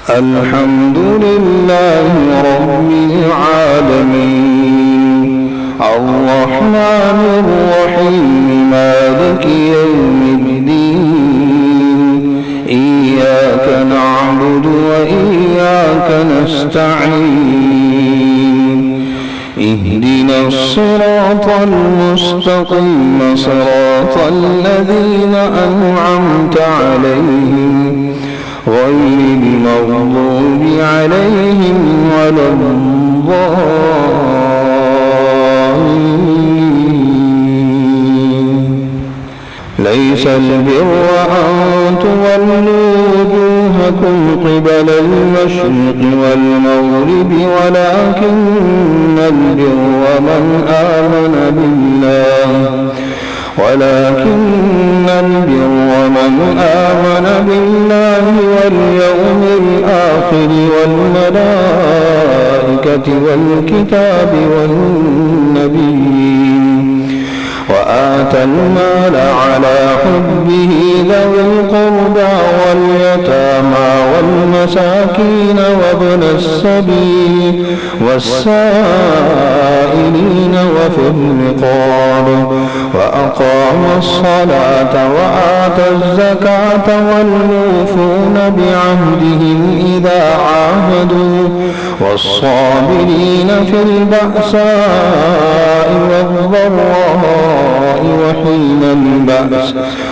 الحمد لله رب العالمين الرحمن الرحيم مالك يوم الدين إياك نعبد وإياك نستعين اهدنا الصراط المستقيم صراط الذين أنعمت عليهم غير المغضوب عليهم ولا الضالين. ليس البر أن تولوا وجوهكم قبل المشرق والمغرب ولكن البر من آمن بالله واليوم الآخر والملائكة والكتاب والنبيين وآتى المال على حبه ذوي القربى واليتامى والمساكين وابن السبيل والسائلين وفي الرقاب وأقام الصلاة وآتى الزكاة والموفون بعهدهم إذا عاهدوا والصابرين في البأساء والضراء وحين البأس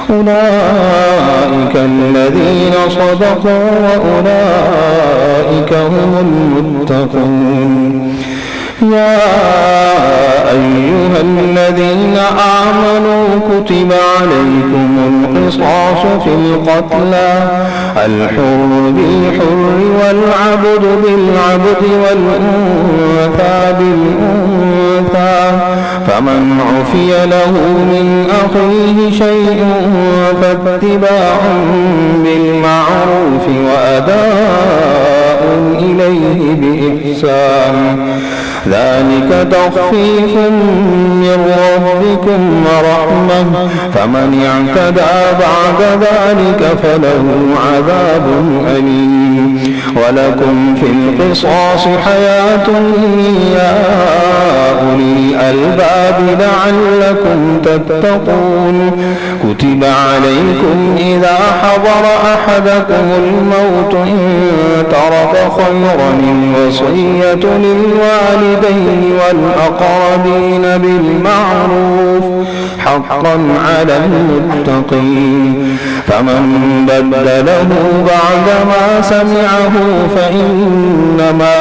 أولئك الذين صدقوا وأولئك هم المتقون. يا أيها الذين آمنوا كتب عليكم القصاص في القتلى الحر بالحر والعبد بالعبد والأنثى بالأنثى فمن عفي له من أخيه شيء فاتباع بالمعروف وأداء إليه بإحسان ذلك تخفيف من ربكم ورحمة فمن اعتدى بعد ذلك فله عذاب أليم. ولكم في القصاص حياة يا أولي الألباب لعلكم تتقون. كتب عليكم إذا حضر أحدكم الموت إن ترك خيرا الوصية للوالدين والأقربين بالمعروف حقا على المتقين. فمن بدله بعدما سمعه فإنما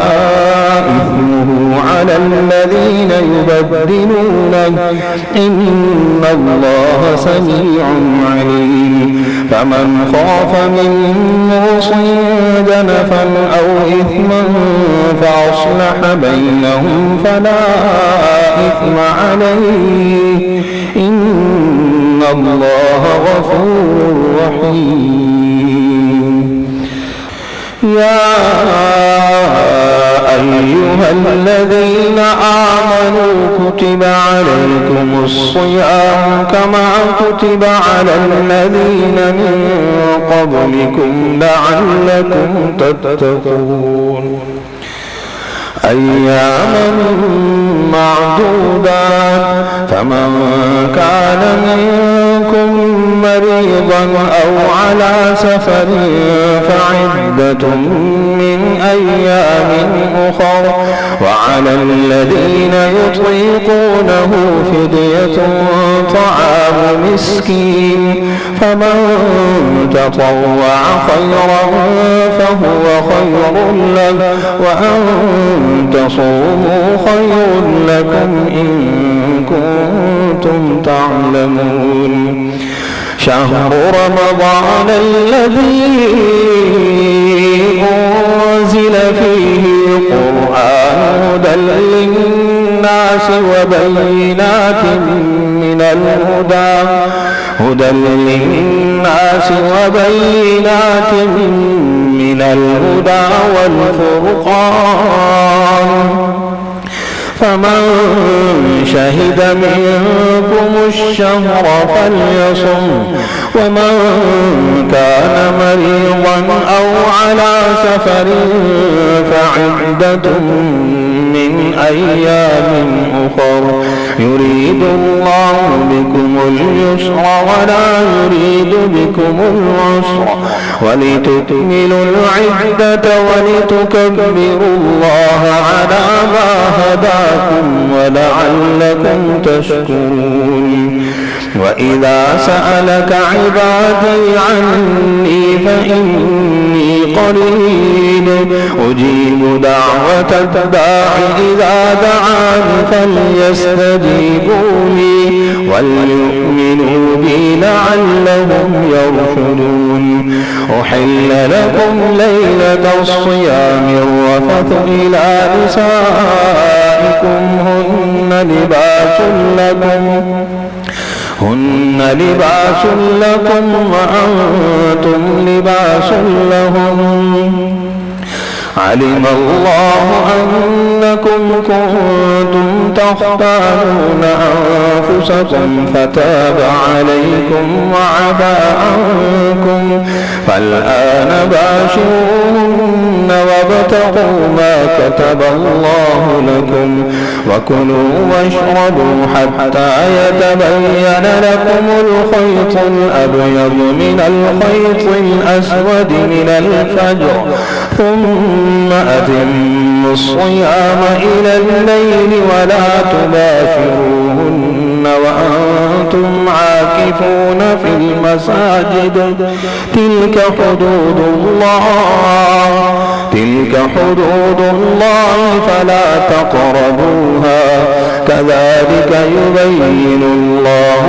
إثمه على الذين يبدلونه إن الله سميع عليم. فمن خاف من موص جنفا أو إثما فأصلح بينهم فلا إثم عليه إن الله غفور رحيم. يا أيها الذين آمنوا كتب عليكم الصيام كما كتب على الذين من قبلكم لعلكم تتقون. أياما معدودات فمن كان منكم مريضا أو على سفر فعدة من أيام أخر وعلى الذين يطيقونه فدية طعام مسكين فمن تطوع خيرا فهو خير له وأن تصوموا خير لكم إن كنتم تعلمون. شهر رمضان الذي أنزل فيه القرآن هدى للناس وبينات من الهدى والفرقان فمن شهد منكم الشهر فليصم ومن كان مريضا أو على سفر فعدة من أيام أخر يريد الله بكم اليسر ولا يريد بكم العسر ولتكملوا العدة ولتكبروا الله على ما هداكم ولعلكم تشكرون وإذا سألك عبادي عني فإني قريب أجيب دعوة الداع إذا دعان فليستجيبوا لي وليؤمنوا بي لعلهم يرشدون أحل لكم ليلة الصيام الرفث إلى نسائكم هن لباس لكم وأنتم لباس لهم علم الله أنكم كنتم تختارون أنفسكم فتاب عليكم وعفى عنكم فالآن باشروهن وابتغوا ما كتب الله لكم وكلوا واشربوا حتى يتبين لكم الخيط الأبيض من الخيط الأسود من الفجر ثم أتموا الصيام إلى الليل ولا تباشروهن وأنتم عاكفون في المساجد تلك حدود الله فلا تقربوها كذلك يبين الله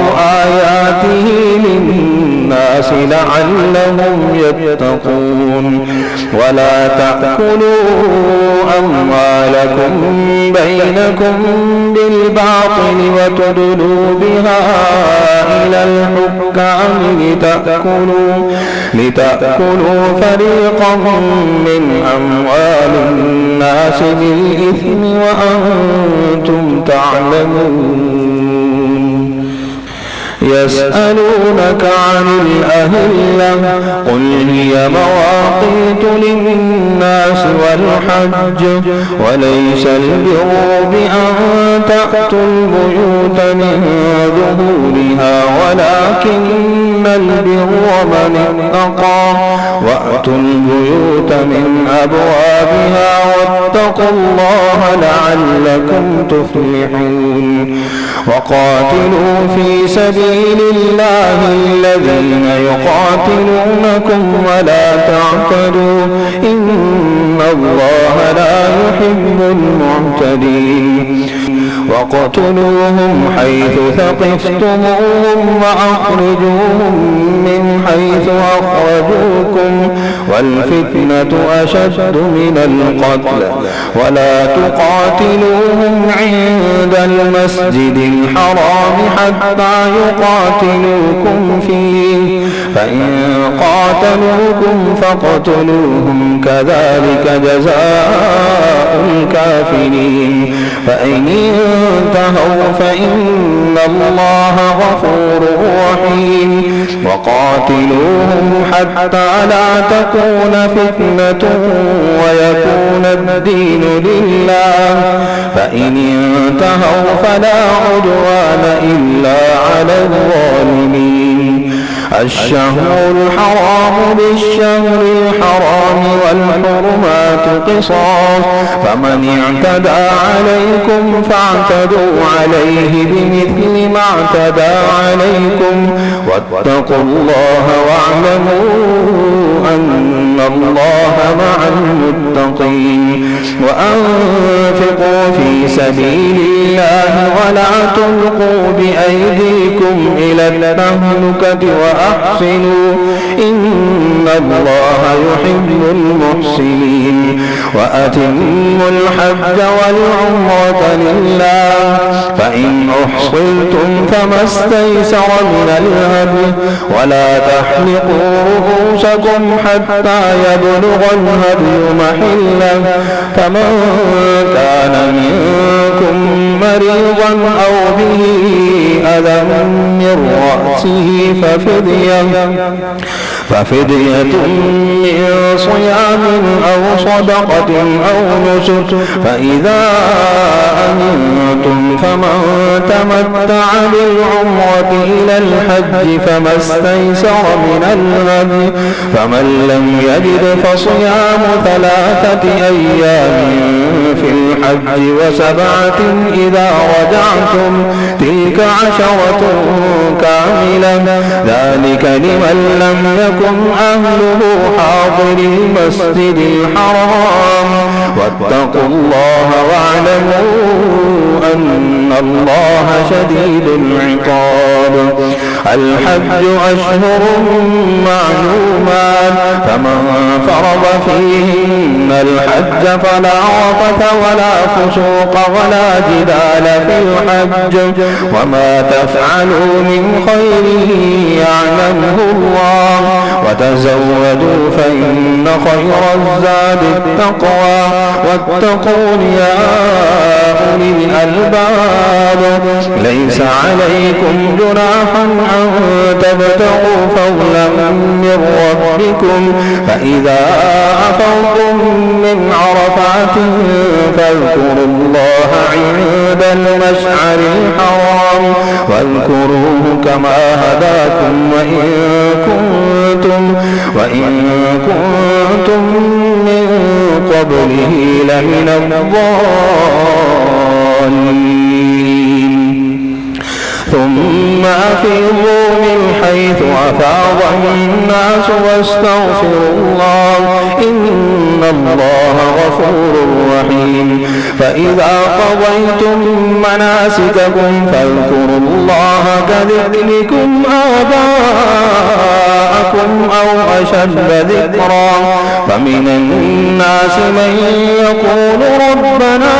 آياته للناس لعلهم يتقون ولا تأكلوا أموالكم بينكم بالباطل وتدلوا بها إلى الحكام لتأكلوا فريقا من أموال الناس بالإثم وأنتم تعلمون يسألونك عن الأهلة قل هي مواقيت للناس والحج وليس البر بأن تأتوا البيوت من ظهورها ولكن البر من اتقى وأتوا البيوت من أبوابها واتقوا الله لعلكم تفلحون وقاتلوا في سبيل الله الذين يقاتلونكم ولا تعتدوا إن الله لا يحب المعتدين وقتلوهم حيث ثقفتموهم وأخرجوهم من حيث أخرجوكم والفتنة أشد من القتل ولا تقاتلوهم عند المسجد الحرام حتى يقاتلوكم فيه فإن قاتلوكم فاقتلوهم كذلك جزاء الكافرين فإن انتهوا فإن الله غفور رحيم وقاتلوهم حتى لا تكون فتنة ويكون الدين لله فإن انتهوا فلا عدوان إلا على الظالمين الشهر الحرام بالشهر الحرام والحرمات قصاص فمن اعتدى عليكم فاعتدوا عليه بمثل ما اعتدى عليكم واتقوا الله واعلموا أن الله مع المتقين وأنفقوا في سبيل الله ولا تلقوا بأيديكم إلى التهلكة وأحسنوا إن الله يحب المحسنين وأتموا الحج والعمرة لله فإن أحصلتم فما استيسر من الهدي ولا تحلقوا رؤوسكم حتى يبلغ الهدي محله فمن كان منكم مريضا أو به أذى من رأسه ففدية من صيام أو صدقة أو نسك فإذا أمنتم فمن تمتع بالعمرة إلى الحج فما استيسر من الهدي فمن لم يجد فصيام 3 أيام في الحج و7 إذا رجعتم تلك 10 كاملة ذلك لمن لم يكن أهله حاضر المسجد الحرام واتقوا الله واعلموا أن الله شديد العقاب. الحج أشهر معلومات فمن فرض فيهن الحج فلا رفث ولا فسوق ولا جدال في الحج وما تفعلوا من خير يعلمه الله وتزودوا فإن خير الزاد التقوى واتقون يا أولي الألباب. ليس عليكم جناح أن تبتغوا فضلا من ربكم فإذا أفضتم من عرفات فاذكروا الله عند المشعر الحرام واذكروه كما هداكم وإن كنتم من قبله لمن الضالين. ثم أفيضوا من حيث أفاض الناس واستغفروا الله إن الله غفور رحيم. فإذا قضيتم مناسككم فاذكروا الله كذكركم آباءكم أو أشد ذكرا فمن الناس من يقول ربنا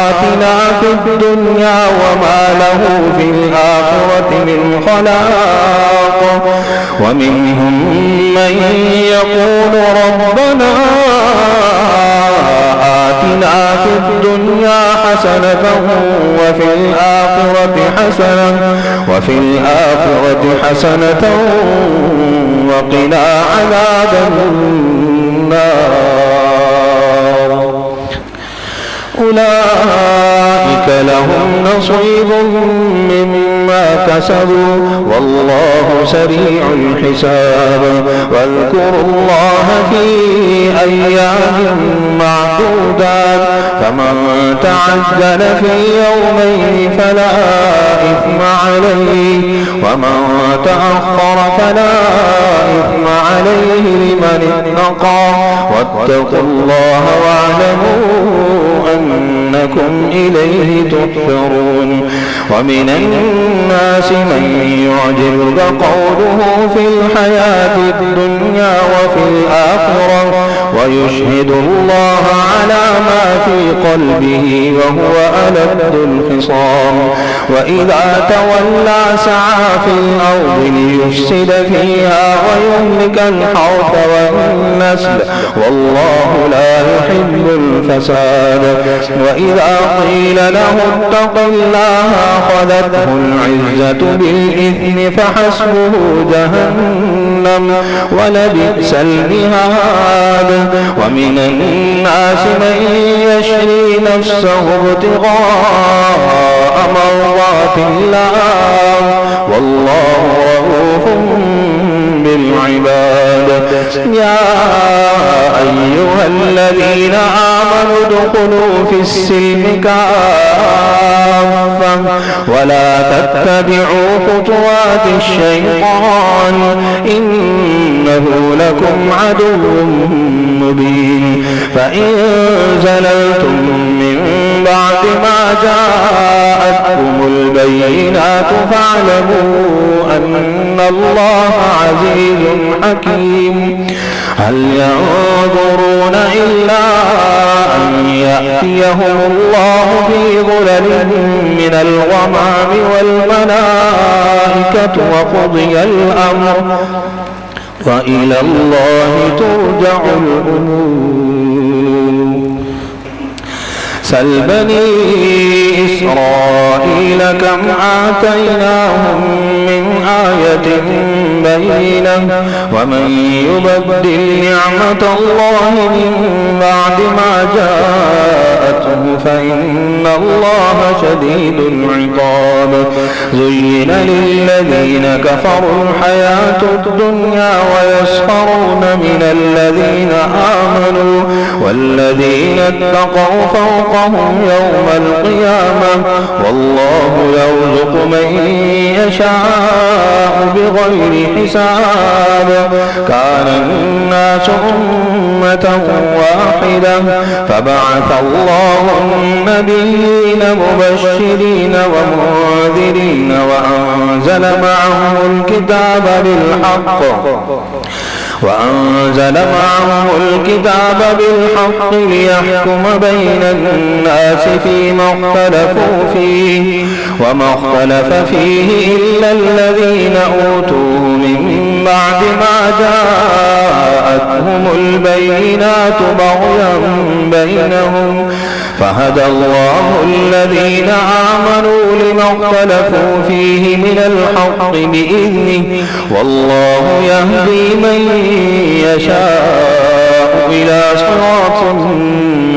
آتنا في الدنيا وما له في الآخرة من خلاق ومنهم من يقول ربنا آتنا في الدنيا حسنة وفي الآخرة حسنة وقنا عذاب النار. أولئك لهم نصيب مما كسبوا والله سريع الحساب. واذكروا الله في أيام معدودات فمن تعجل في يومين فلا إثم عليه ومن تأخر فلا إثم عليه لمن اتقى واتقوا الله واعلموا أنكم إليه تحشرون. ومن الناس من يعجبك قوله في الحياة الدنيا وفي الآخرة ويشهد الله على ما في قلبه وهو ألد الخصام. وإذا تولى سعى في الأرض ليفسد فيها ويهلك الحرث والنسل والله لا يحب الفساد. وإذا قيل له اتق الله أخذته العزة بالإثم فحسبه جهنم ولبئس المهاد. ومن الناس من يشري نفسه ابتغاء مرضات الله والله رؤوف بالعباد. يا أيها الذين آمنوا ادخلوا في السلم كافة ولا تتبعوا خطوات الشيطان إنه لكم عدو مبين. فإن زللتم من بعد ما جاءتكم البينات فاعلموا أن الله عزيز حكيم. هل ينظرون إلا أن يأتيهم الله في ظلل من الغمام والملائكة وقضي الأمر وإلى الله ترجع الأمور. سل بني إسرائيل كم آتيناهم من آية بينة ومن يبدل نعمة الله من بعد ما جاءته فإن الله شديد العقاب زين للذين كفروا الحياة الدنيا ويسخرون من الذين آمنوا والذين اتقوا فوقهم يوم القيامة والله يرزق من يشاء بغير حساب كان الناس أمة واحدة فبعث الله النبيين مبشرين ومنذرين وأنزل معهم الكتاب بالحق ليحكم بين الناس فيما اختلفوا فيه وما اختلف فيه إلا الذين أوتوه من بعد ما جاءتهم البينات بغيا بينهم فهدى الله الذين آمنوا لما اختلفوا فيه من الحق بإذنه والله يهدي من يشاء إلى صراط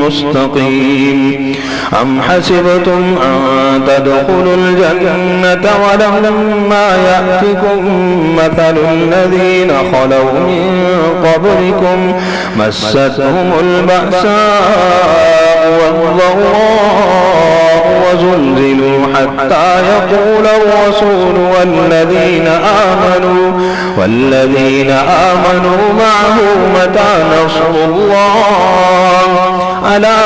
مستقيم أم حسبتم أن تدخلوا الجنة ولما يأتكم مثل الذين خلوا من قبلكم مستهم البأساء والضراء وزلزلوا حتى يقول الرسول والذين آمنوا معه متى نصر الله ألا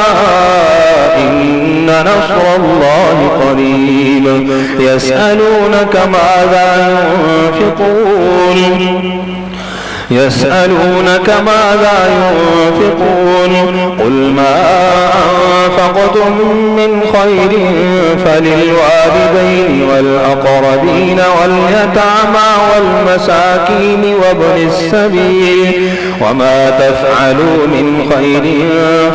إن نصر الله قريب يسألونك ماذا ينفقون قل ما أنفقتم من خير فللوالدين والأقربين واليتامى والمساكين وابن السبيل وما تفعلوا من خير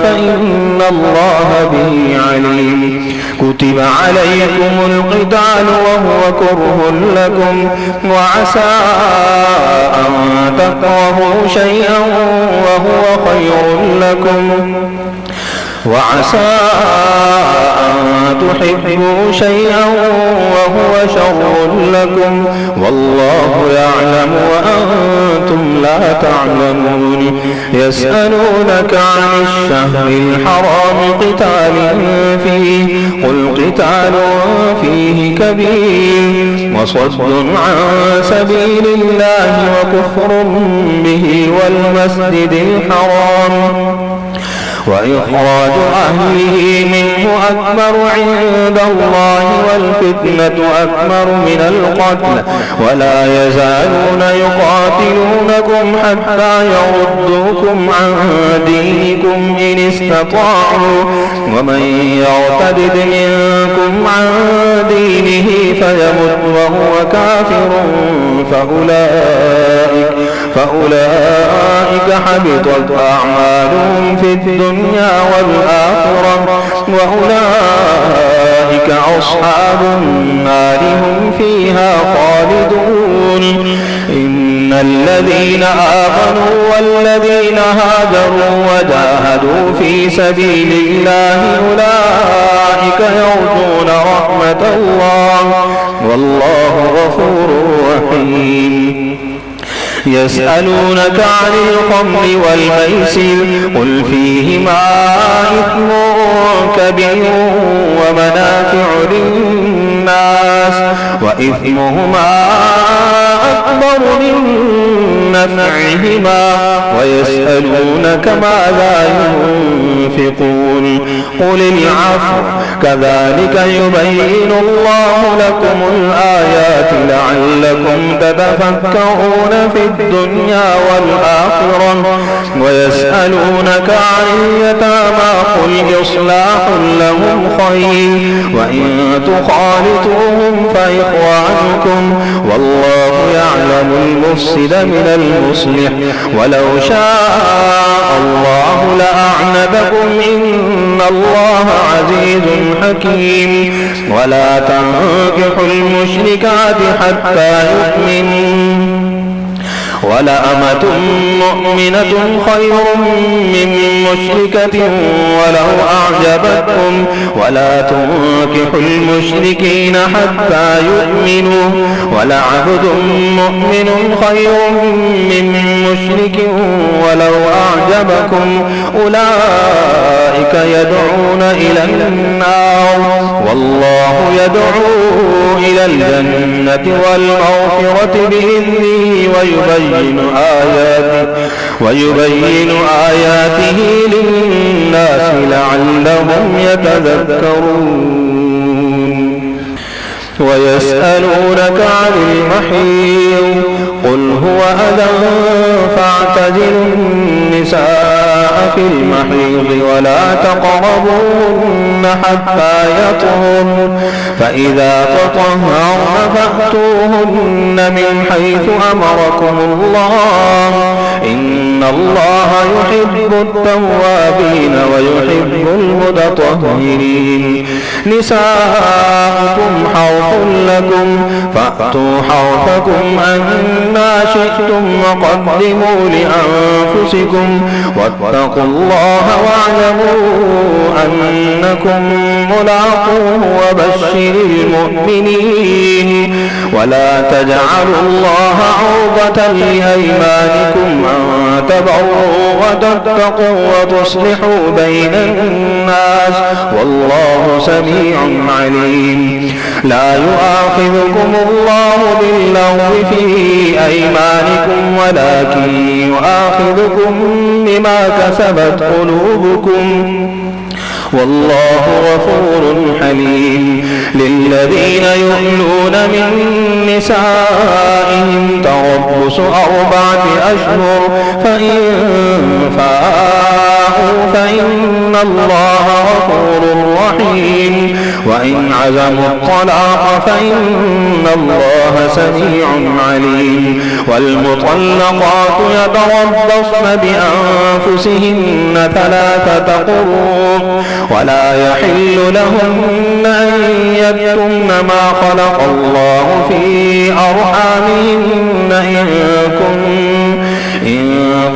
فإن الله به عليم كتب عليكم القتال وهو كره لكم وعسى أن تكرهوا شيئا وهو خير لكم وعسى أن تحبوا شيئا وهو شر لكم والله يعلم وأنتم لا تعلمون يسألونك عن الشهر الحرام قتال فيه قل قتال فيه كبير وصد عن سبيل الله وكفر به والمسجد الحرام وإخراج أهله منه أكبر عند الله والفتنة أكبر من القتل ولا يزالون يقاتلونكم حتى يردوكم عن دينكم إن استطاعوا ومن يرتد منكم عن دينه فيمت وهو كافر فأولئك حبطت أعمالهم في الدنيا والآخرة وأولئك أصحاب النار هم فيها خالدون إن الذين آمنوا والذين هاجروا وجاهدوا في سبيل الله أولئك يرجون رحمة الله والله غفور رحيم يسألونك عن الخمر والميسر قل فيهما إثم كبير ومنافع للناس وإثمهما أكبر من نفعهما ويسألونك ماذا ينفقون قل العفو كذلك يبين الله لكم الآيات لعلكم تتفكرون في الدنيا والآخرة ويسألونك عن اليتامى قل إصلاح لهم خير وإن تخالطوهم فإخوانكم والله يعلم المفسد من المصلح ولو شاء الله لأعنتكم إن الله عزيز حكيم. ولا تنكحوا المشركات حتى يؤمنوا ولأمة مؤمنة خير من مشركة ولو أعجبتكم. ولا تنكحوا المشركين حتى يؤمنوا ولعبد مؤمن خير من مشرك ولو أعجبكم. أولئك يدعون إلى النار والله يدعو إلى الجنة والمغفرة بإذنه ويبين آياته للناس لعلهم يتذكرون. ويسألونك عن المحيض قل هو أذى فاعتزلوا النساء في المحيض ولا تقربوهن حتى يطهرن فإذا تطهرن فأتوهن من حيث أمركم الله إن الله يحب التوابين ويحب المتطهرين. نساؤكم حرث لكم فأتوا حرثكم أنى شئتم وقدموا لأنفسكم واتقوا الله واعلموا أنكم ملاقوه وبشر المؤمنين. ولا تجعلوا الله عرضة لأيمانكم أن تبروا وتتقوا وتصلحوا بين الناس والله سميع عليم. لا يؤاخذكم الله باللغو في أيمانكم ولكن يؤاخذكم بما كسبت قلوبكم والله غفور حليم. للذين يؤلون من نسائهم تربص 4 أشهر فإن فاءوا فإن الله غفور رحيم. وإن عزموا الطلاق فإن الله سميع عليم. والمطلقات يتربصن بأنفسهن 3 قروء ولا يحل لهن أن يكتمن ما خلق الله في أرحامهن إن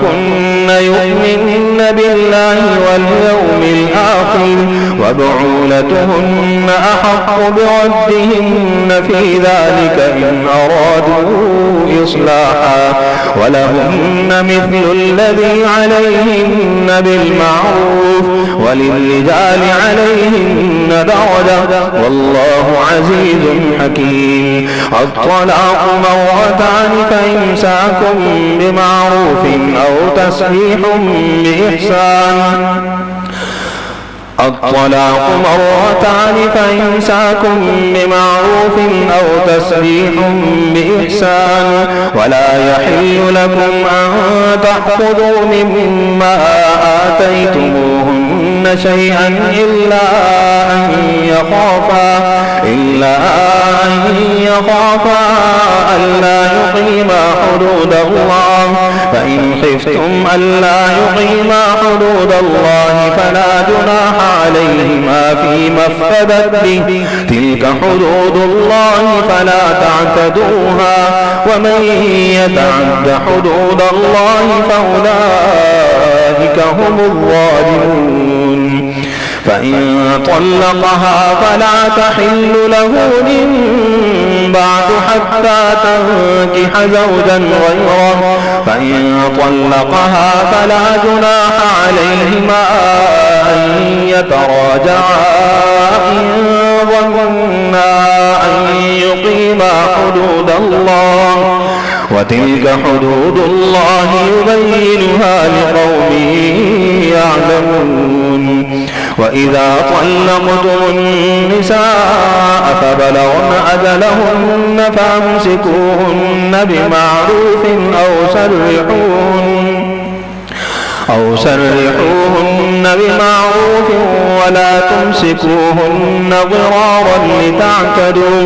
كن يؤمن بالله واليوم الآخر وبعولتهن أحق بردهن في ذلك إن أرادوا إصلاحا ولهن مثل الذي عليهن بالمعروف وللرجال عليهن درجة والله عزيز حكيم. الطلاق مرتان فإمساك بمعروف أو تسريح بإحسان. الطلاق مرتان فإمساك بمعروف أو تسريح بإحسان. ولا يحل لكم أن تأخذوا مما آتيتموهن شيئا إلا أن يخافا ألا يقيما حدود الله فإن خفتم ألا يقيما حدود الله فلا جناح عليهما فيما افتدت به تلك حدود الله فلا تعتدوها ومن يتعد حدود الله فأولئك هم الظالمون. فإن طلقها فلا تحل له من بعد حتى تنكح زوجا غيره فإن طلقها فلا جناح عليهما أن يتراجعا إن ظنا أن يقيما حدود الله وتلك حدود الله يبينها لقوم يعلمون. وإذا طلقتم النساء فبلغن أجلهن فأمسكوهن بمعروف أو سرحوهن بمعروف ولا تمسكوهن ضرارا لتعتدوا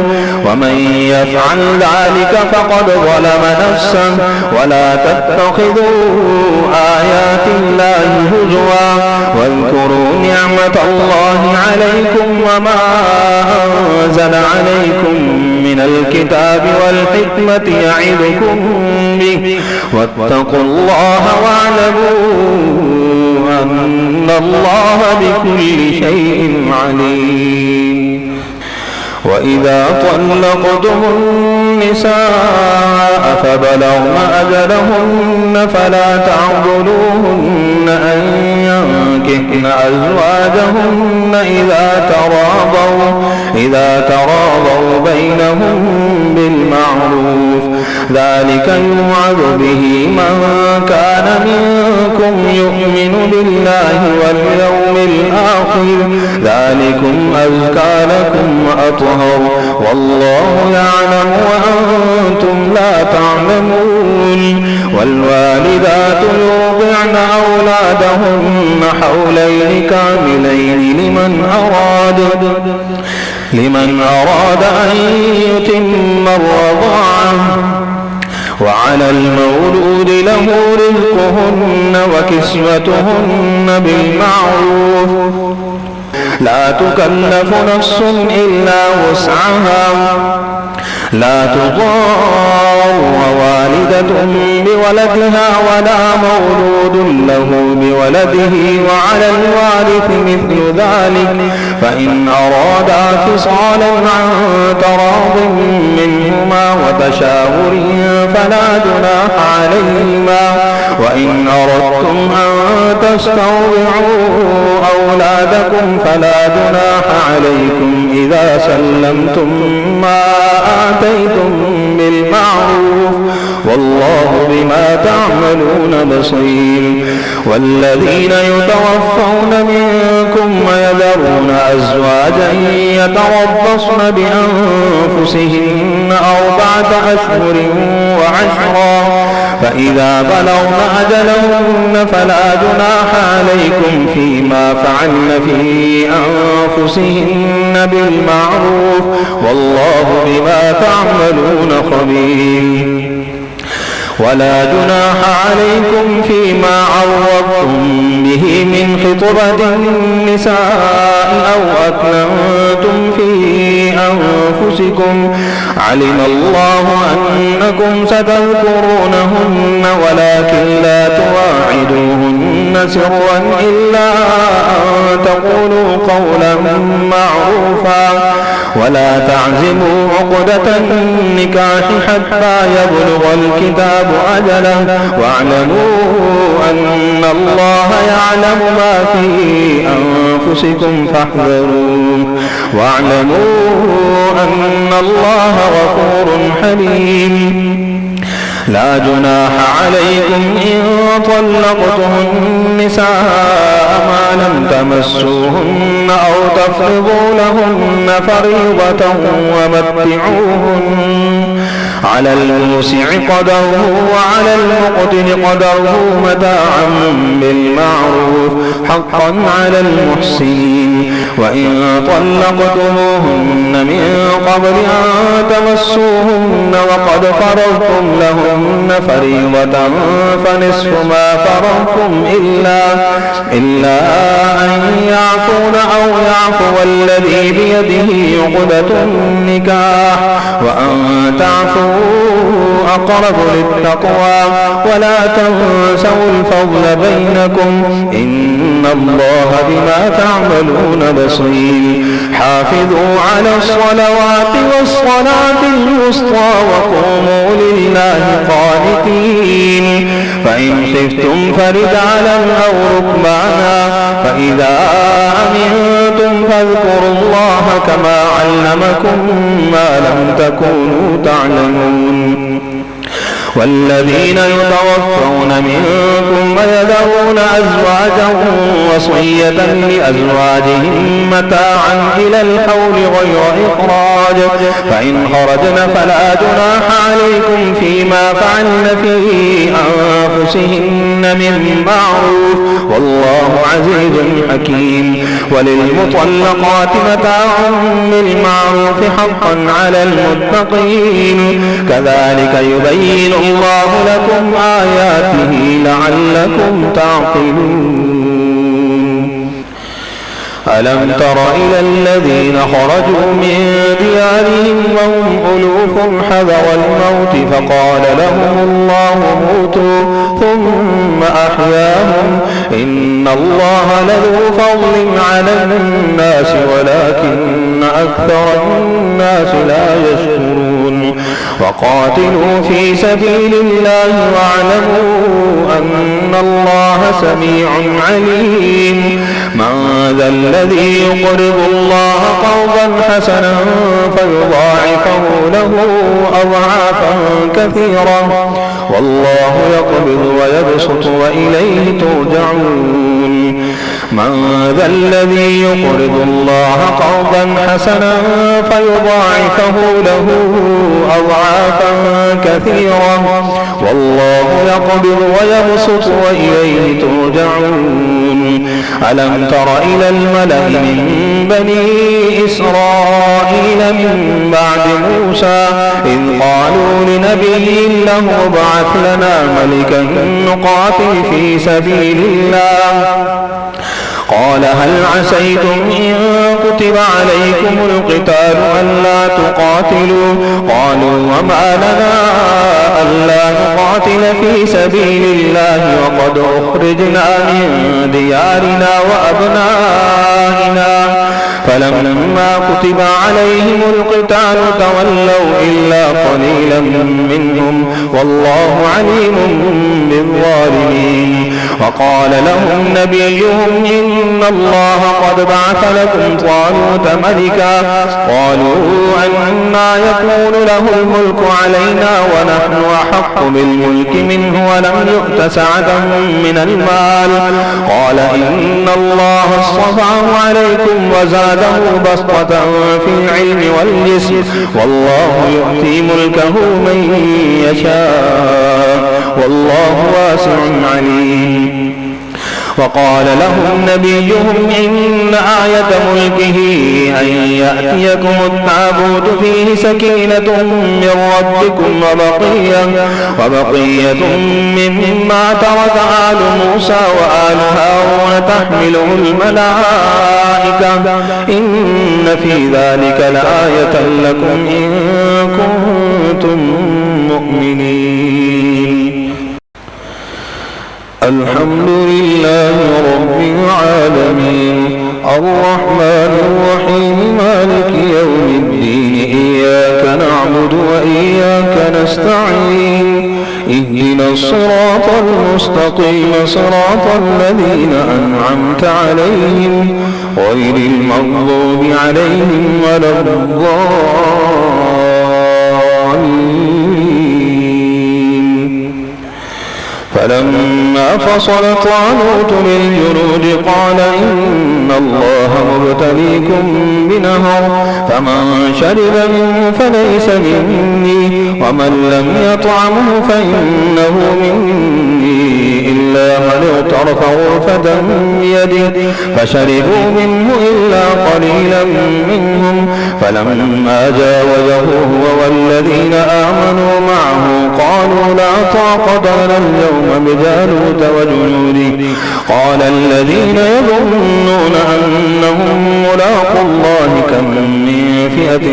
ومن يفعل ذلك فقد ظلم نفسه ولا تتخذوا آيات الله هزوا واذكروا نعمة الله عليكم وما أنزل عليكم من الكتاب والحكمة يعظكم به واتقوا الله واعلموا أن الله بكل شيء عليم. وإذا طلقتم النساء فبلغن أجلهن فلا تعضلوهن أن ينكحن أزواجهن إذا تراضوا بينهم بالمعروف ذلك يوعظ به من كان منكم يؤمن بالله واليوم الآخر ذلكم أزكى لكم وأطهر والله يعلم وأنتم لا تعلمون. والوالدات يرضعن أولادهن حولين كاملين لمن أراد أن يتم الرضاعة وعلى المولود له رزقهن وكسوتهن بالمعروف لا تكلف نفس إلا وسعها لا تضار والدة بولدها ولا مولود له بولده وعلى الوارث مثل ذلك فإن أرادا فصالا عن تراض منهما وتشاور فلا جناح عليهما. وإن أردتم أن تسترضعوا أولادكم فلا جناح عليكم إذا سلمتم ما آتيتم بالمعروف والله بما تعملون بصير. والذين يتوفون منكم ويذرون أزواجا يتربصن بأنفسهن 4 أشهر وعشرا فإذا بلغن أجلهن فلا جناح عليكم فيما فعلن في أنفسهن بالمعروف والله بما تعملون خبير. ولا جناح عليكم فيما عرضتم به من خطبة النساء أو أكننتم في أنفسكم علم الله أنكم ستذكرونهن ولكن لا تواعدوهن سرا إلا أن تقولوا قولا معروفا ولا تعزموا عقدة النكاح حتى يبلغ الكتاب أجله واعلموا أن الله يعلم ما في أنفسكم فاحذروه واعلموا أن الله غفور حليم. لا جناح عليكم إن طلقتم النساء ما لم تمسوهن أو تفرضوا لهن فريضة ومتعوهن على الموسع قدره وعلى المقتر قدره متاعا بالمعروف حقا على المحسنين. وإن طلقتموهن من قبل أن تمسوهن وقد فرضتم لهن فريضة فنصف ما فرضتم إلا أن يعفون أو يعفو الذي بيده عقدة النكاح وأن تعفوا أقرب للتقوى ولا تنسوا الفضل بينكم إن الله بما تعملون بصير. حافظوا على الصلوات والصلاة الوسطى وقوموا لله قانتين فإن خفتم فرجالا أو ركبانا فإذا أمنتم فاذكروا الله كما علمكم ما لم تكونوا تعلمون. والذين يتوفون منكم ويذرون أزواجا وصية لأزواجهم متاعا إلى الحول غير إخراج فإن خرجن فلا جناح عليكم فيما فعلن في أنفسهن من معروف والله عزيز حكيم. وللمطلقات متاع بالمعروف حقا على المتقين كذلك يبين الله لكم آياته لعلكم تعقلون. ألم تر إلى الذين خرجوا من ديارهم وهم ألوف حذر الموت فقال لهم الله موتوا ثم أحياهم إن الله لذو فضل على الناس ولكن أكثر الناس لا يشكرون. وقاتلوا في سبيل الله واعلموا أن الله سميع عليم. من ذا الذي يقرض الله قرضا حسنا فيضاعفه له أضعافا كثيرا والله يقبض ويبسط وإليه ترجعون. من ذا الذي يقرض الله قرضا حسنا فيضاعفه له أضعافا كثيرا والله يقبض ويبسط وإليه ترجعون. ألم تر إلى الملأ من بني إسرائيل من بعد موسى إذ قالوا لنبي له ابعث لنا ملكا نقاتل في سبيل الله قال هل عسيتم إن كتب عليكم القتال ألا تقاتلوا قالوا وما لنا ألا نقاتل في سبيل الله وقد أخرجنا من ديارنا وأبنائنا فلما كتب عليهم القتال تولوا إلا قليلا منهم والله عليم بالظالمين. وقال لهم نبيهم إن الله قد بعث لكم طالوت ملكا قالوا أنى يكون له الملك علينا ونحن أحق بالملك منه ولم يؤت سعة من المال قال إن الله اصطفاه عليكم وزاده بسطة في العلم والجسم والله يؤتي ملكه من يشاء والله واسع عليم. وقال لهم نبيهم إن آية ملكه أن يأتيكم التابوت فيه سكينة من ربكم وبقية مما ترك آل موسى وآل هارون تحمله الملائكة إن في ذلك لآية لكم إن كنتم مؤمنين. الحمد لله رب العالمين الرحمن الرحيم مالك يوم الدين إياك نعبد وإياك نستعين اهدنا الصراط المستقيم صراط الذين أنعمت عليهم غير المغضوب عليهم ولا الضالين. فلما فصل طالوت بالجنود قال إن الله مبتليكم بنهر فمن شرب منه فليس مني ومن لم يطعمه فإنه مني إلا من اغترف غرفة بيده فشربوا منه إلا قليلا منهم فلما جاوزه هو والذين آمنوا معه قالوا لا طاقة لنا اليوم بجالوت وجنوده قال الذين يظنون أنهم ملاقوا الله كم من فئة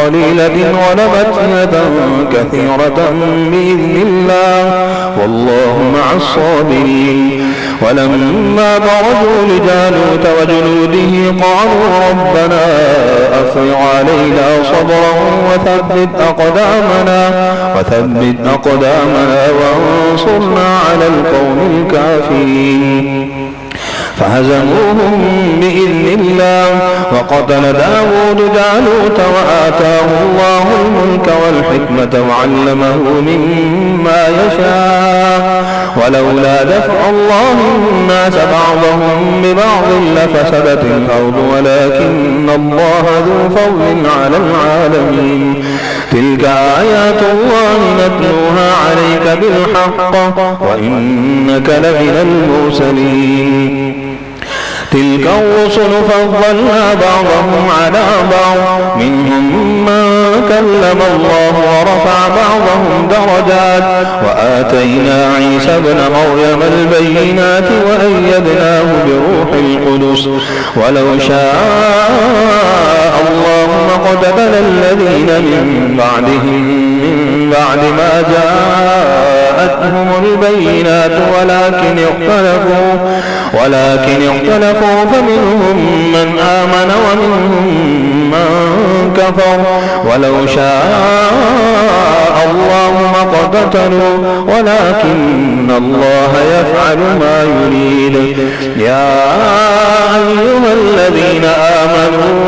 قليلة غلبت فئة كثيرة بإذن الله والله مع الصابرين. ولما برزوا لجالوت وجنوده قالوا ربنا أفرغ علينا صبرا وثبت أقدامنا وانصرنا على القوم الكافرين. فهزموهم بإذن الله. وقتل داود جالوت وآتاه الله الملك والحكمة وعلمه مما يشاء. ولولا دفع الله الناس بعضهم ببعض لفسدت الأرض ولكن الله ذو فضل على العالمين. تلك آيات الله نتلوها عليك بالحق وإنك لمن المرسلين. تلك الرسل فضلنا بعضهم على بعض منهم من كلم الله ورفع بعضهم درجات وآتينا عيسى ابن مريم البينات وأيدناه بروح القدس. ولو شاء الله ما اقتتل الذين من بعدهم من بعد ما جاءتهم البينات ولكن اختلفوا فمنهم من آمن ومنهم من كفر. ولو شاء الله ما اقتتلوا ولكن الله يفعل ما يريد. يا أيها الذين آمنوا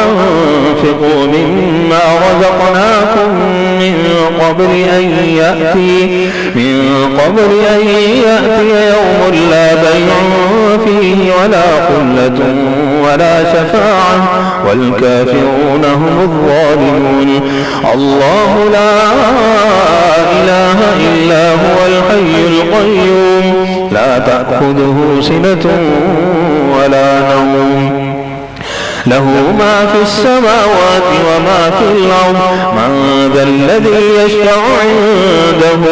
أنفقوا مما رزقناكم من قبل أن يأتي يوم لا بيع فيه ولا خلة ولا شفاعة والكافرون هم الظالمون. الله لا إله إلا هو الحي القيوم لا تأخذه سنة ولا نوم له ما في السماوات وما في الأرض. من ذا الذي يشفع عنده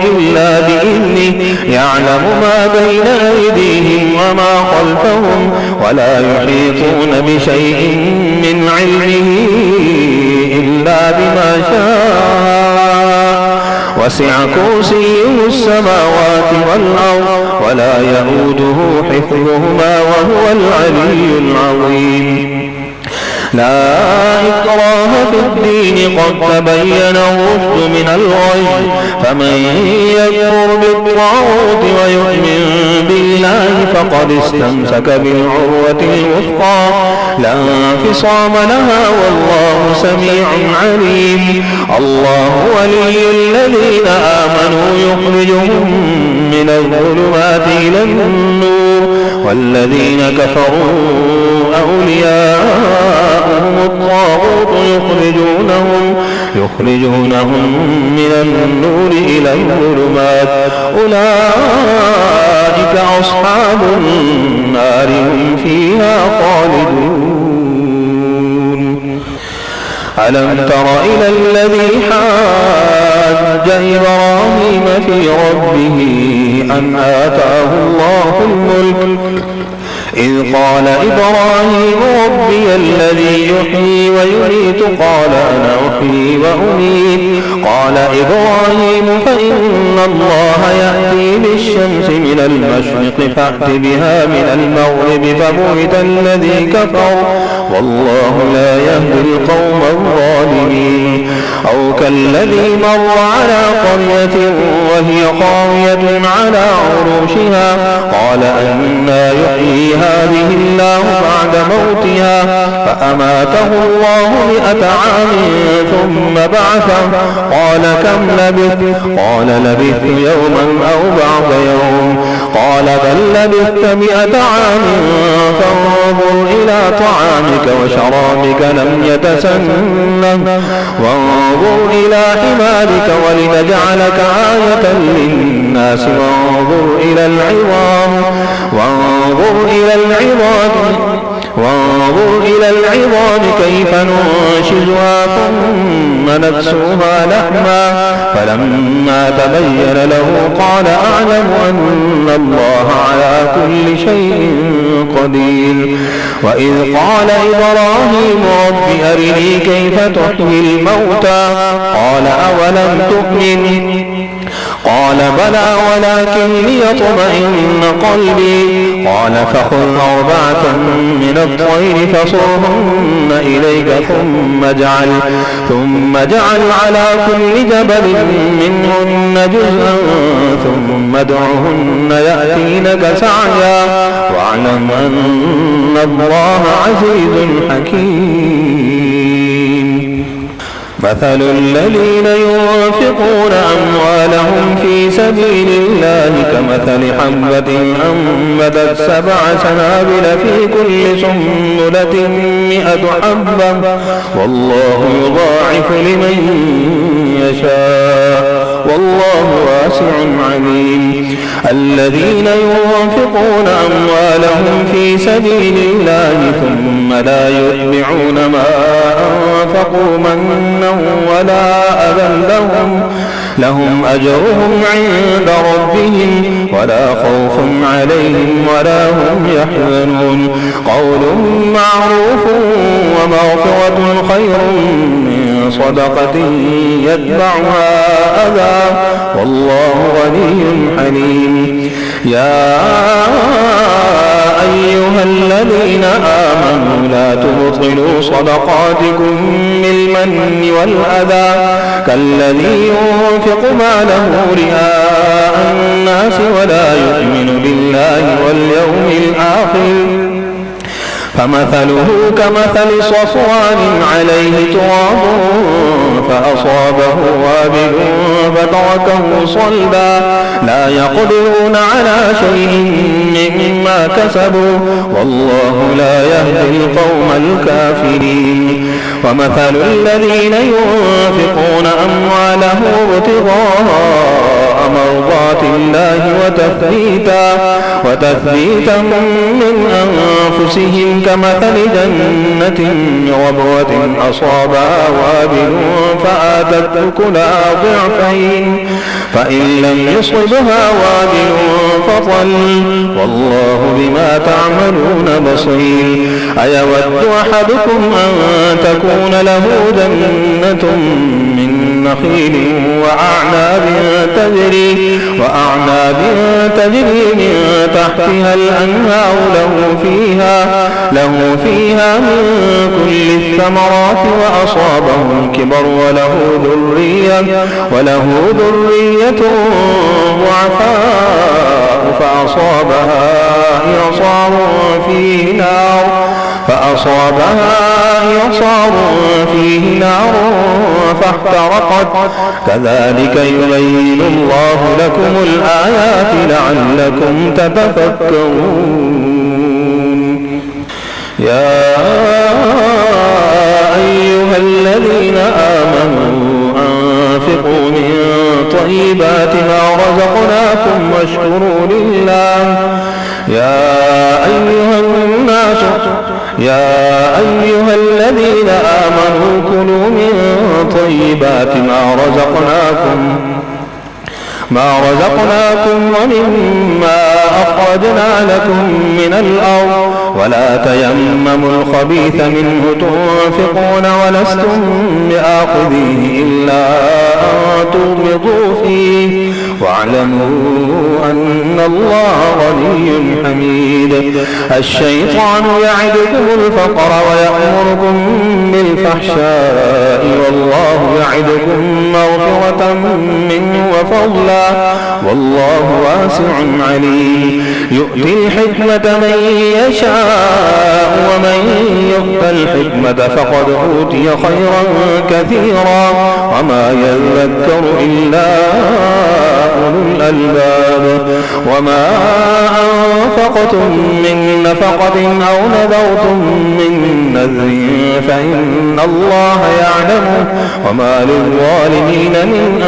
إلا بإذنه يعلم ما بين أيديهم وما خلفهم ولا يحيطون بشيء من علمه إلا بما شاء. وسع كرسيه السماوات والأرض ولا يئوده حفظهما وهو العلي العظيم. لا إكراه في الدين قد تبين الرشد من الغي. فمن يكفر بالطاغوت ويؤمن بالله فقد استمسك بالعروة الوثقى لا انفصام لها والله سميع عليم. الله ولي الذين آمنوا يخرجهم من الظلمات إلى النور والذين كفروا أولياءهم الطاغوت يخرجونهم من النور إلى الظلمات أولئك أصحاب النار هم فيها خالدون. ألم تر إلى الذي حاج إبراهيم في ربه أن آتاه الله الملك إذ قال إبراهيم ربي الذي يحيي ويميت قال أنا أحيي وأميت قال إبراهيم فإن الله يأتي بالشمس من المشرق فأت بها من المغرب فبهت الذي كفر والله لا يهدي القوم الظالمين. أو كالذي مر على قرية وهي خاوية على عروشها قال أنى يحيي هذه الله بعد موتها فأماته الله 100 عام ثم بعثه قال كم لبثت قال لبثت يوما أو بعض يوم قال بل لبثت 100 عام فانظر إلى طعامك وشرابك لم يتسنه وانظر إلى حمارك ولنجعلك آية للناس وانظر إلى العظام كيف ننشزها ثم نكسوها لحما فلما تبين له قال أعلم أن الله على كل شيء قدير. وإذ قال إبراهيم رب أرني كيف تحيي الموتى قال أولم تؤمن قال بلى ولكن ليطمئن قلبي. قال فخذ 4 من الطير فصرهن إليك ثم اجعل على كل جبل منهن جزءا ثم ادعهن يأتينك سعيا واعلم أن الله عزيز حكيم. مثل الذين ينفقون أموالهم في سبيل الله كمثل حبة أنبتت 7 سنابل في كل سنبلة 100 حبة والله يضاعف لمن يشاء والله واسع عليم. الذين ينفقون أموالهم في سبيل الله ثم لا يتبعون ما أنفقوا منا ولا أذى لهم أجرهم عند ربهم ولا خوف عليهم ولا هم يحزنون. قول معروف ومغفرة خير من صدقة يتبعها أذى والله غني حليم. يا أيها الذين آمنوا لا تبطلوا صدقاتكم بالمن والأذى كالذي ينفق ماله رئاء الناس ولا يؤمن بالله واليوم الآخر فمثله كمثل صفوان عليه تراب فأصابه وابل فتركه صلدا لا يقدرون على شيء مما كسبوا والله لا يهدي القوم الكافرين. ومثل الذين ينفقون أموالهم ابتغاء مرضات الله وتثبيتا من أنفسهم كمثل جنة ربوة أصابها وابل فآتت أكلها ضعفين فإن لم يصبها وابل فطل والله بما تعملون بصير. أيود أحدكم أن تكون له جنة من نخيل وأعناب تجري من تحتها الأنهار له فيها من كل الثمرات وأصابه الكبر وله ذرية ضعفاء فأصابها إعصار فيه نار فاحترقت كذلك يبين الله لكم الآيات لعلكم تتفكرون. يا أيها الذين آمنوا أنفقوا من طيبات ما رزقناكم واشكروا لله. يا أيها الذين آمنوا كلوا من طيبات ما رزقناكم ومما أخرجنا لكم من الأرض ولا تيمموا الخبيث منه تنفقون ولستم بآخذيه إلا أن تغمضوا فيه واعلموا أن الله غني حميد. الشيطان يعدكم الفقر ويأمركم بالفحشاء والله يعدكم مغفرة منه وفضلا والله واسع عليم. يؤتي الحكمة من يشاء ومن يؤت الحكمة فقد أوتي خيرا كثيرا وما يذكر إلا أولو الألباب. وما أنفقتم من نفقة أو نذرتم من نذر فإن الله يعلمه وما للظالمين من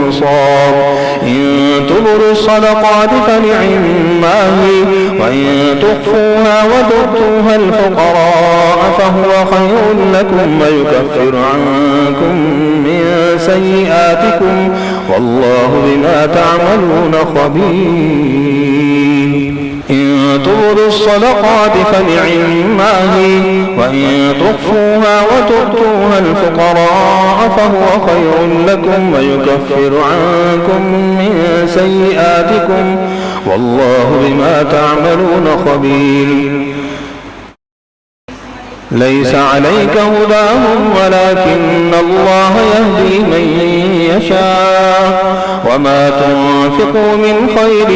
أنصار. إن تبدوا الصدقات فنعما هي وإن تخفوها وتؤتوها الفقراء فهو خير لكم ويكفر عنكم من سيئاتكم والله بما تعملون خبير. إن تبدوا الصدقات فنعما هي وإن تخفوها وتؤتوها الفقراء فهو خير لكم ويكفر عنكم من سيئاتكم والله بما تعملون خبير. ليس عليك هداهم ولكن الله يهدي من يشاء وما تنفقوا من خير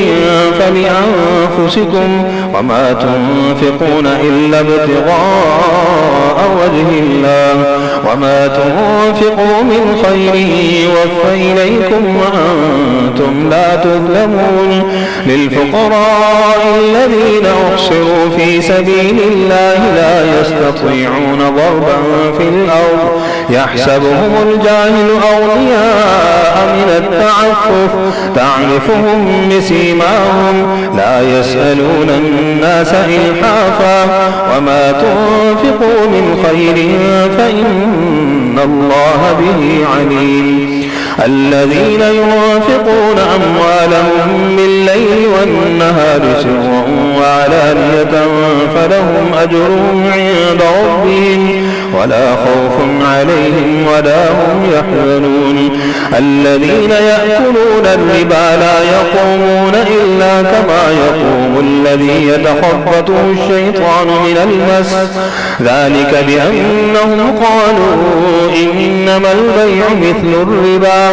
فلأنفسكم وما تنفقون إلا ابتغاء وجه الله وما تنفقوا من خير يوفى إليكم وأنتم لا تظلمون. للفقراء الذين أحصروا في سبيل الله لا يستطيعون ضربا في الأرض يحسبهم الجاهل أغنياء من التعفف تعرفهم بسيماهم لا يسألون الناس إلحافا وما تنفقوا من خير فإن الله به عليم. الذين ينفقون أموالهم بالليل والنهار سرا وعلانية فلهم أجرهم عند ربهم ولا خوف عليهم ولا هم يحزنون. الذين يأكلون الربا لا يقومون إلا كما يقوم الذي يتخبطه الشيطان من المس ذلك بأنهم قالوا إنما البيع مثل الربا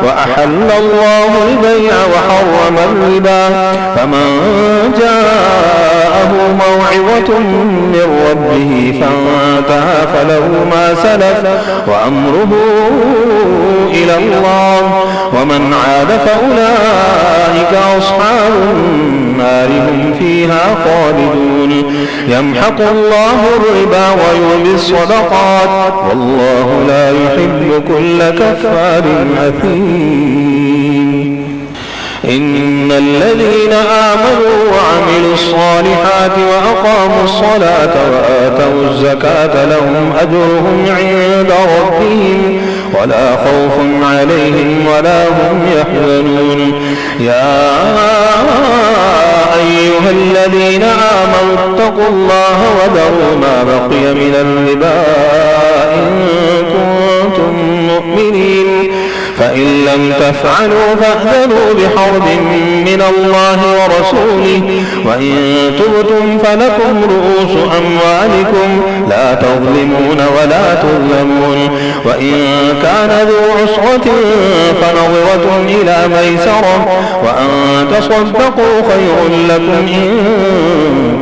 وأحل الله البيع وحرم الربا فمن جاءه موعظة من ربه فانتهى فله ما سلف وأمره إلى الله ومن عاد فأولئك أصحاب النار هم فيها خالدون. يمحق الله الربا ويربي الصدقات والله لا يحب كل كفار أثيم. إن الذين آمنوا وعملوا الصالحات وأقاموا الصلاة وآتوا الزكاة لهم أجرهم عند ربهم ولا خوف عليهم ولا هم يحزنون. يا أيها الذين آمنوا اتقوا الله وذروا ما بقي من الربا إن كنتم مؤمنين فإن لم تفعلوا فأذنوا بحرب من الله ورسوله وإن تبتم فلكم رؤوس أموالكم لا تظلمون ولا تظلمون. وإن كان ذو عسرة فنظرة إلى ميسرة وأن تصدقوا خير لكم إن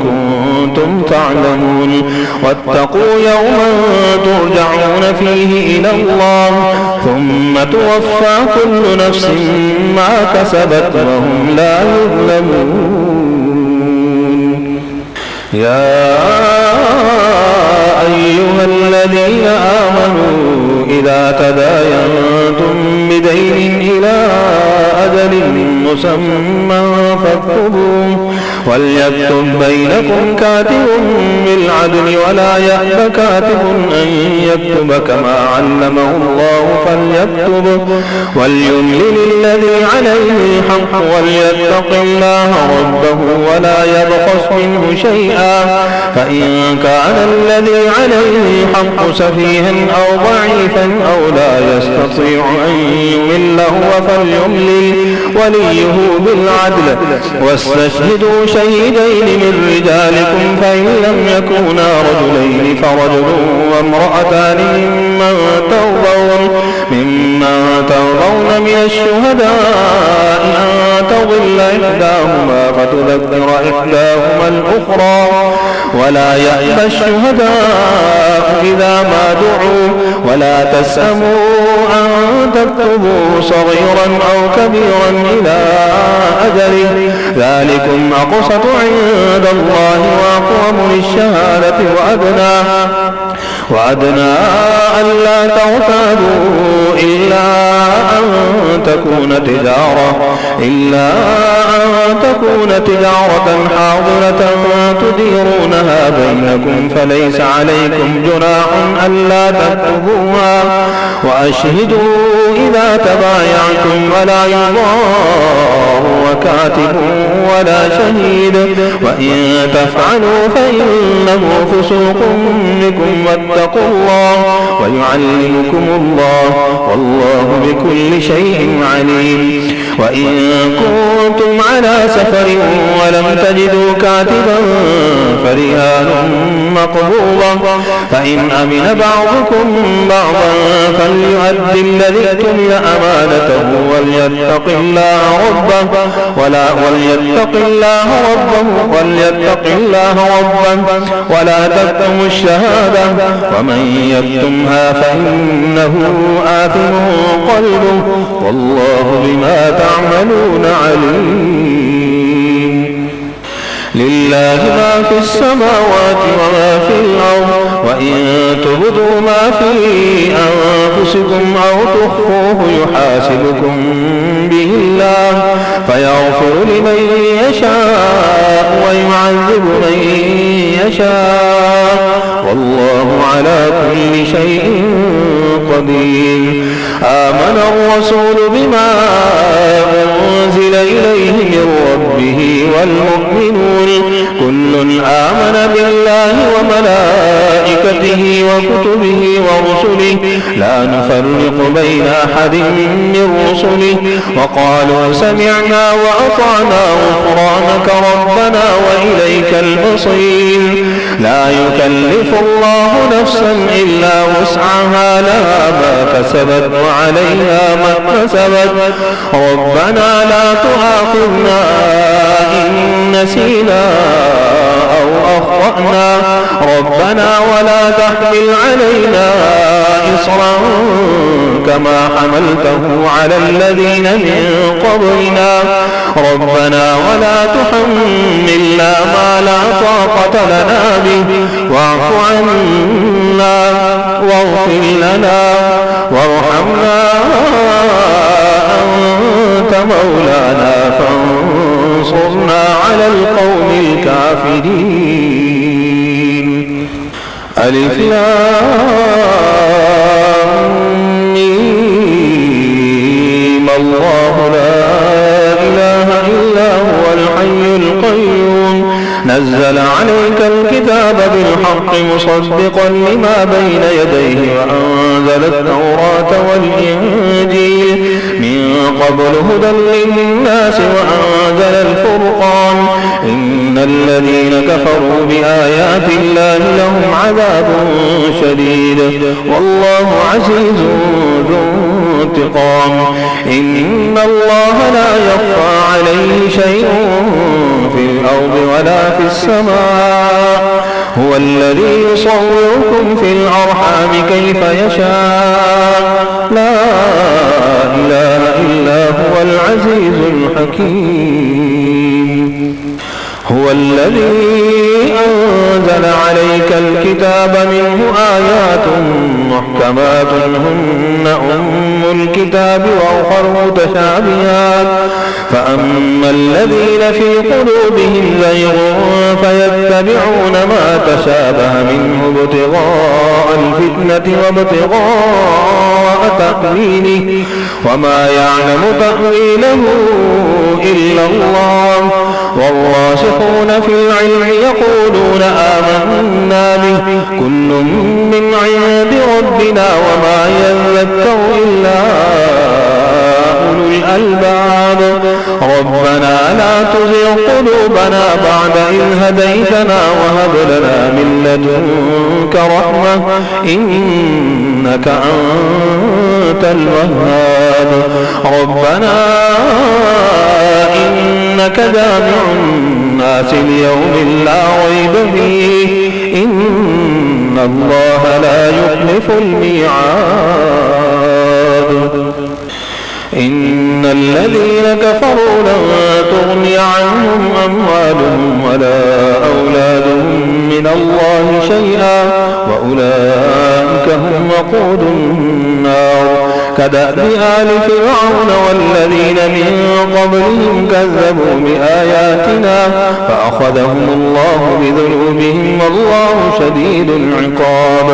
كنتم تعلمون. واتقوا يوما ترجعون فيه إلى الله ثم توفى كل نفس ما كسبت وهم لا يظلمون. يا أيها الذين آمنوا إذا تداينتم بدين إلى أجل مسمى فاكتبوه وليكتب بينكم كاتب بالعدل ولا يأب كاتب أن يكتب كما علمه الله فليكتب وليملل الذي عليه الحق وليتق الله ربه ولا يبخس منه شيئا فإن كان الذي عليه الحق سفيها أو ضعيفا أو لا يستطيع أن يمل هو فليملل وليه بالعدل واستشهدوا شهيدين من رجالكم فإن لم يكونا رجلين فرجل وامرأتان ممن ترضون من الشهداء أن تضل إحداهما فتذكر إحداهما الأخرى ولا يأبى الشهداء إذا ما دعوا ولا تسأموا أن تكتبوا صغيرا أو كبيرا إلى أجله ذلكم أقسط عند الله وأقوم للشهادة وأدنى ألا ترتابوا إلا أن تكون تجارة حاضرة تديرونها بينكم فليس عليكم جناح ألا تكتبوها وأشهدوا إذا تبايعتم ولا يضار كاتب ولا شهيد، وإن تفعلوا فإنه فسوق بكم واتقوا الله ويعلمكم الله والله بكل شيء عليم. وإن كنتم على سفر ولم تجدوا كاتبا فرهان مقبوضة، فإن أمن بعضكم بعضا فليؤدي الذي اؤتمن أمانته وليتق الله ربه ولا تكتموا الشهادة، ومن يكتمها فإنه آثم قلبه والله بما تعملون عليم. لله ما في السماوات وما في الأرض، وإن تبدوا ما في أنفسكم أو تخفوه يحاسبكم به الله فيغفر لمن يشاء ويعذب من يشاء والله على كل شيء قدير. آمن الرسول بما أنزل إليه من ربه والمؤمنون كل آمن بالله وملائكته وكتبه ورسله لا نفرق بين أحد من رسله وقالوا سمعنا وأطعنا غفرانك ربنا وإليك المصير. لا يكلف الله نفسا إلا وسعها لها ما كسبت وعليها ما اكتسبت ربنا لا تؤاخذنا إن نسينا أو أخطأنا ربنا ولا تحمل علينا إصرا كما حملته على الذين من قبلنا ربنا ولا تحملنا ما لا طاقة لنا به واعف عنا واغفر لنا وارحمنا أنت مولانا فانصرنا على القوم الكافرين. ألف لام ميم الله لا إله إلا هو الحي القيوم نزل عليك الكتاب بالحق مصدقا لما بين يديه وأنزل التوراة والإنجيل من قبل هدى للناس وأنزل الفرقان إن الذين كفروا بآيات الله لهم عذاب شديد والله عزيز ذو انتقام. إن الله لا يخفى عليه شيء في الأرض ولا في السماء هو الذي يصوركم في الأرحام كيف يشاء لا إله إلا هو العزيز الحكيم. هو الذي أنزل عليك الكتاب منه آيات محكمات هن أم الكتاب وأخر متشابهات فأما الذين في قلوبهم زيغ فيتبعون ما تشابه منه ابتغاء الفتنة وابتغاء تأويله وما يعلم تأويله إلا الله والراسخون في العلم يقولون آمنا به كل من عند ربنا وما يذكر إلا أولو الألباب. ربنا لا تزغ قلوبنا بعد إذ هديتنا وهب لنا من لدنك رحمة إنك أنت الوهاب. ربنا إنك جامع الناس ليوم لا ريب فيه إن الله لا يخلف الميعاد. إن الذين كفروا لن تغني عنهم أموالهم ولا أولادهم من الله شيئا وأولئك هم وقود النار. كدأب آل فرعون والذين من قبلهم كذبوا بآياتنا فأخذهم الله بذنوبهم والله شديد العقاب.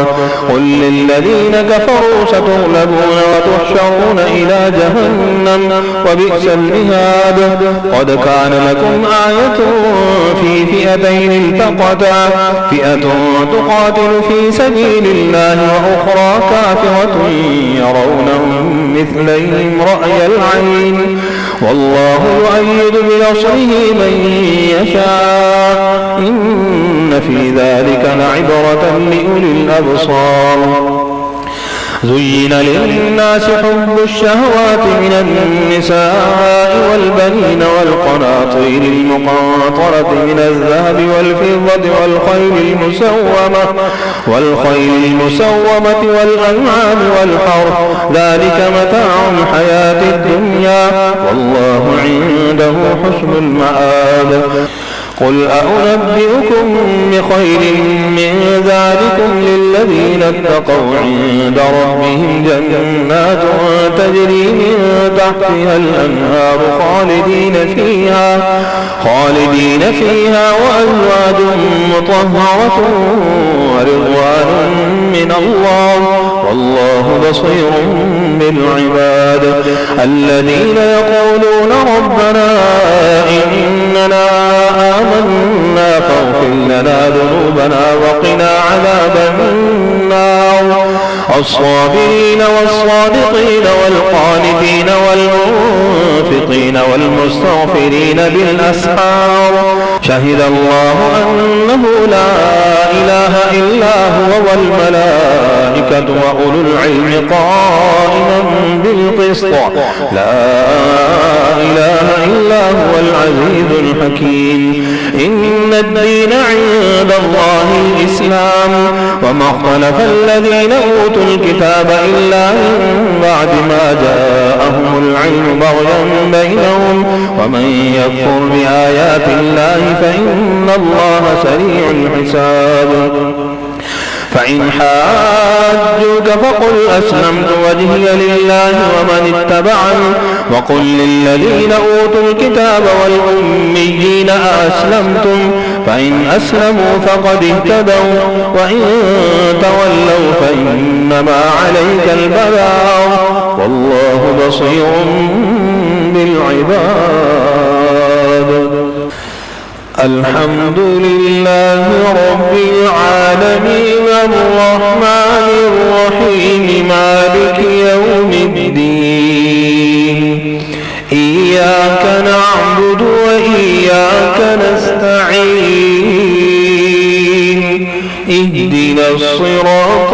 قل للذين كفروا ستغلبون وتحشرون إلى جهنم وبئس المهاد. قد كان لكم آية في فئتين التقتا فئة تقاتل في سبيل الله وأخرى كافرة يرونهم مثليهم رأي العين والله يؤيد بنصره من يشاء إن في ذلك لعبرة لأولي الأبصار. زين للناس حب الشهوات من النساء والبنين والقناطير المقنطرة من الذهب والفضة والخيل المسومة والأنعام والحرث ذلك متاع الحياة الدنيا والله عنده حسن المآب. قل أنبئكم بخير من ذلكم للذين اتقوا عند ربهم جنات تجري من تحتها الأنهار خالدين فيها وأزواج مطهرة ورضوان من الله والله بصير بالعباد. الذين يقولون ربنا إننا آمنا فاغفر لنا ذنوبنا وقنا عذاب النار. الصابرين والصادقين والقانتين والمنفقين والمستغفرين بالأسحار. شهد الله أنه لا إله إلا هو والملائكة وأولو العلم قائما بالقسط لا إله إلا هو العزيز الحكيم. إن الدين عند الله الإسلام وما اختلف الذين أوتوا الكتاب إلا من بعد ما جاءهم العلم بغيا بينهم ومن يكفر بآيات الله فإن الله سريع الحساب. فإن حاجوك فقل أسلمت وجهي لله ومن اتبعني وقل للذين أوتوا الكتاب والأميين أسلمتم فإن أسلموا فقد اهتدوا وإن تولوا فإنما عليك البلاغ والله بصير بالعباد. الحمد لله رب العالمين الرحمن الرحيم مالك يوم الدين. إياك نعبد وإياك نستعين. اهدنا الصراط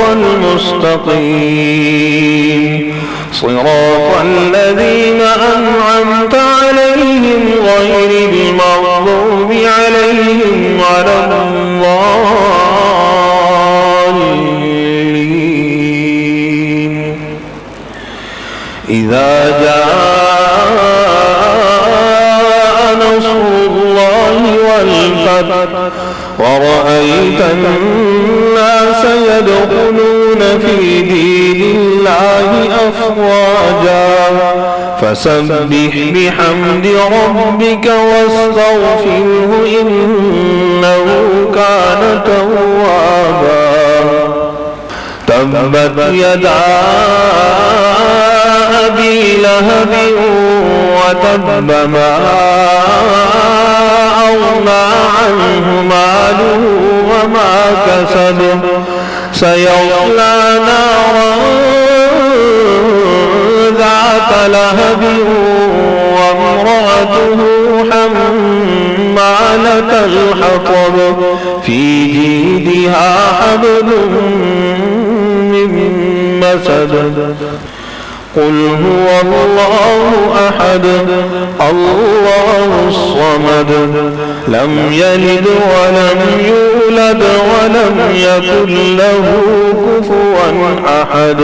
المستقيم صراط الذين أنعمت عليهم غير المغضوب عليهم ولا الضالين. إذا جاء نصر الله والفتح ورأيت الناس يدخلون في دين الله أفواجا فسبح بحمد ربك واستغفره إنه كان توابا. تبت يدا أبي لهب وتب ما أغنى عنه ماله وما كسب سيصلى نارا ذات لهب وامرأته حمالة الحطب في جيدها حبل من مسد. قل هو الله أحد الله الصمد لم يلد ولم يولد ولم يكن له كفوا أحد.